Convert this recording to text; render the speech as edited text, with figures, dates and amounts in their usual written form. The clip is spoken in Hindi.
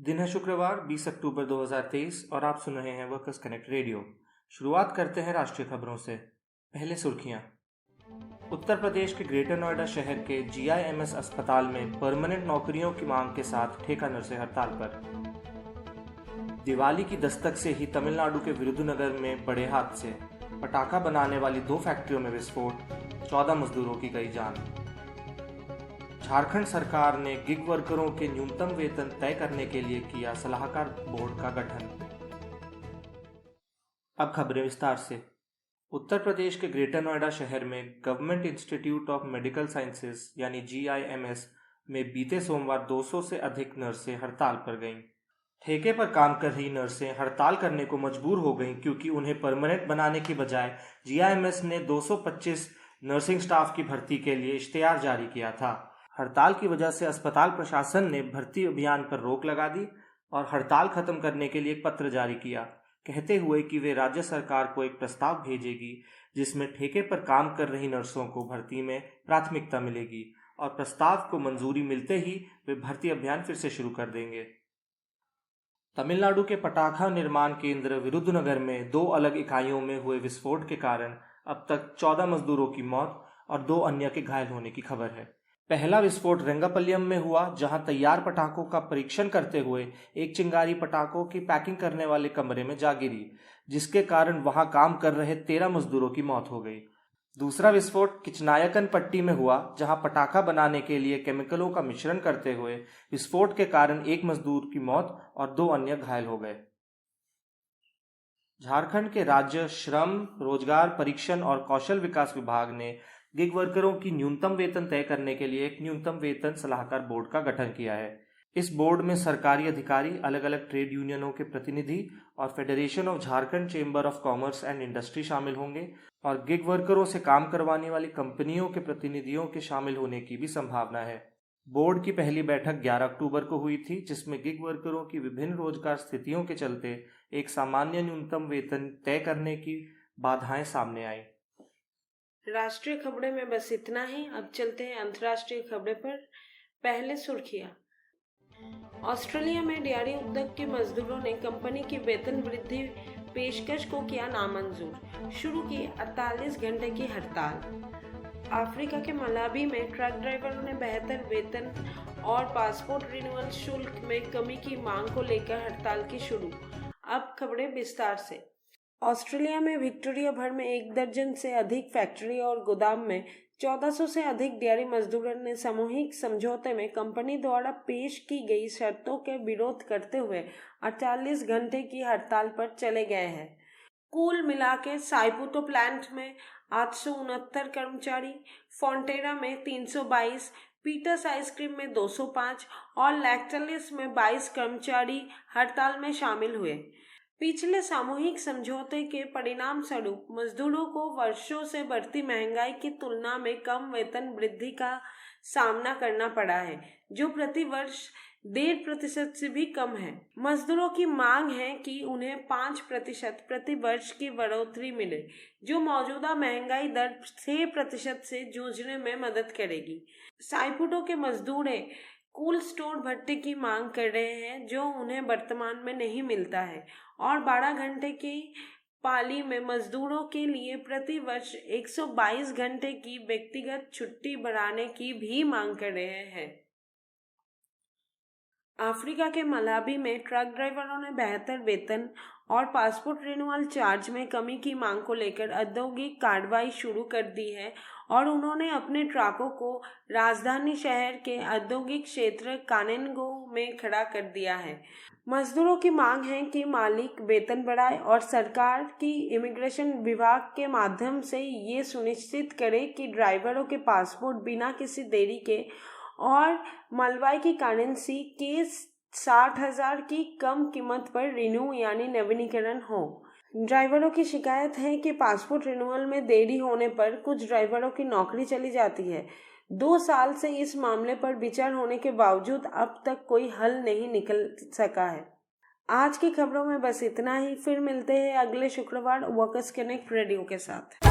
दिन है शुक्रवार 20 अक्टूबर 2023 और आप सुन रहे हैं वर्कर्स कनेक्ट रेडियो। शुरुआत करते हैं राष्ट्रीय खबरों से। पहले सुर्खियां। उत्तर प्रदेश के ग्रेटर नोएडा शहर के GIMS अस्पताल में परमानेंट नौकरियों की मांग के साथ ठेका नर्सें हड़ताल पर। दिवाली की दस्तक से ही तमिलनाडु के विरुधुनगर में बड़े हादसे, पटाखा बनाने वाली 2 फैक्ट्रियों में विस्फोट, 14 मजदूरों की गई जान। झारखंड सरकार ने गिग वर्करों के न्यूनतम वेतन तय करने के लिए किया सलाहकार बोर्ड का गठन। अब खबरें विस्तार से। उत्तर प्रदेश के ग्रेटर नोएडा शहर में government institute of medical sciences यानी GIMS में बीते सोमवार 200 से अधिक नर्सें हड़ताल पर गईं। ठेके पर काम कर रही नर्सें हड़ताल करने को मजबूर हो गईं क्योंकि उन्हें परमानेंट बनाने की बजाय GIMS ने 225 नर्सिंग स्टाफ की भर्ती के लिए इश्तिहार जारी किया था। हड़ताल की वजह से अस्पताल प्रशासन ने भर्ती अभियान पर रोक लगा दी और हड़ताल खत्म करने के लिए एक पत्र जारी किया, कहते हुए कि वे राज्य सरकार को एक प्रस्ताव भेजेगी जिसमें ठेके पर काम कर रही नर्सों को भर्ती में प्राथमिकता मिलेगी और प्रस्ताव को मंजूरी मिलते ही वे भर्ती अभियान फिर से शुरू कर देंगे। तमिलनाडु के पटाखा निर्माण केंद्र विरुधुनगर में 2 अलग इकाइयों में हुए विस्फोट के कारण अब तक 14 मजदूरों की मौत और 2 अन्य के घायल होने की खबर है। पहला विस्फोट रंगापल्यम में हुआ, जहां तैयार पटाखों का परीक्षण करते हुए एक चिंगारी पटाखों की पैकिंग करने वाले कमरे में जा गिरी, जिसके कारण वहां काम कर रहे 13 मजदूरों की मौत हो गई। दूसरा विस्फोट किचनायकन पट्टी में हुआ, जहां पटाखा बनाने के लिए केमिकलों का मिश्रण करते हुए विस्फोट के कारण 1 मजदूर की मौत और 2 अन्य घायल हो गए। झारखंड के राज्य श्रम, रोजगार, परीक्षण और कौशल विकास विभाग ने गिग वर्करों की न्यूनतम वेतन तय करने के लिए एक न्यूनतम वेतन सलाहकार बोर्ड का गठन किया है। इस बोर्ड में सरकारी अधिकारी, अलग अलग ट्रेड यूनियनों के प्रतिनिधि और federation of Jharkhand chamber of commerce and industry शामिल होंगे और गिग वर्करों से काम करवाने वाली कंपनियों के प्रतिनिधियों के शामिल होने की भी संभावना है। बोर्ड की पहली बैठक 11 अक्टूबर को हुई थी, जिसमें गिग वर्करों की विभिन्न रोजगार स्थितियों के चलते एक सामान्य न्यूनतम वेतन तय करने की बाधाएं सामने आई। राष्ट्रीय खबरें में बस इतना ही। अब चलते हैं अंतर्राष्ट्रीय खबरें पर। पहले सुर्खियां। ऑस्ट्रेलिया में डेयरी उद्योग के मजदूरों ने कंपनी की वेतन वृद्धि पेशकश को किया नामंजूर, शुरू की 48 घंटे की हड़ताल। अफ्रीका के मलावी में ट्रक ड्राइवरों ने बेहतर वेतन और पासपोर्ट रिन्यूअल शुल्क में कमी की मांग को लेकर हड़ताल की शुरू। अब खबरें विस्तार से। ऑस्ट्रेलिया में विक्टोरिया भर में 1 दर्जन से अधिक फैक्ट्री और गोदाम में 1400 से अधिक डेयरी मजदूरों ने सामूहिक समझौते में कंपनी द्वारा पेश की गई शर्तों के विरोध करते हुए 48 घंटे की हड़ताल पर चले गए हैं। कुल मिला के साइपुतो प्लांट में 869 कर्मचारी, फोंटेरा में 322, पीटर्स आइसक्रीम में 205 और लैक्टलिस में 22 कर्मचारी हड़ताल में शामिल हुए। पिछले सामूहिक समझौते के परिणाम स्वरूप मजदूरों को वर्षों से बढ़ती महंगाई की तुलना में कम वेतन वृद्धि का सामना करना पड़ा है, जो प्रति वर्ष 1.5% से भी कम है। मजदूरों की मांग है कि उन्हें 5% प्रति वर्ष की बढ़ोतरी मिले, जो मौजूदा महंगाई दर 6% से जूझने में मदद करेगी। साइपुटो के मजदूर कोल्ड स्टोर भत्ते की मांग कर रहे हैं, जो उन्हें वर्तमान में नहीं मिलता है, और 12 घंटे की पाली में मजदूरों के लिए प्रति वर्ष 122 घंटे की व्यक्तिगत छुट्टी बढ़ाने की भी मांग कर रहे हैं। अफ्रीका के मलावी में ट्रक ड्राइवरों ने बेहतर वेतन और पासपोर्ट रिन्यूअल चार्ज में कमी की मांग को लेकर औद्योगिक कार्रवाई शुरू कर दी है और उन्होंने अपने ट्रकों को राजधानी शहर के औद्योगिक क्षेत्र कानेंगो में खड़ा कर दिया है। मजदूरों की मांग है कि मालिक वेतन बढ़ाए और सरकार की इमिग्रेशन विभाग के माध्यम से ये सुनिश्चित करे कि ड्राइवरों के पासपोर्ट बिना किसी देरी के और मलबाई की करेंसी के 60,000 की कम कीमत पर रिन्यू यानी नवीनीकरण हो। ड्राइवरों की शिकायत है कि पासपोर्ट रिन्यूअल में देरी होने पर कुछ ड्राइवरों की नौकरी चली जाती है। 2 साल से इस मामले पर विचार होने के बावजूद अब तक कोई हल नहीं निकल सका है। आज की खबरों में बस इतना ही। फिर मिलते हैं अगले शुक्रवार वर्कर्स कनेक्ट रेडियो के साथ।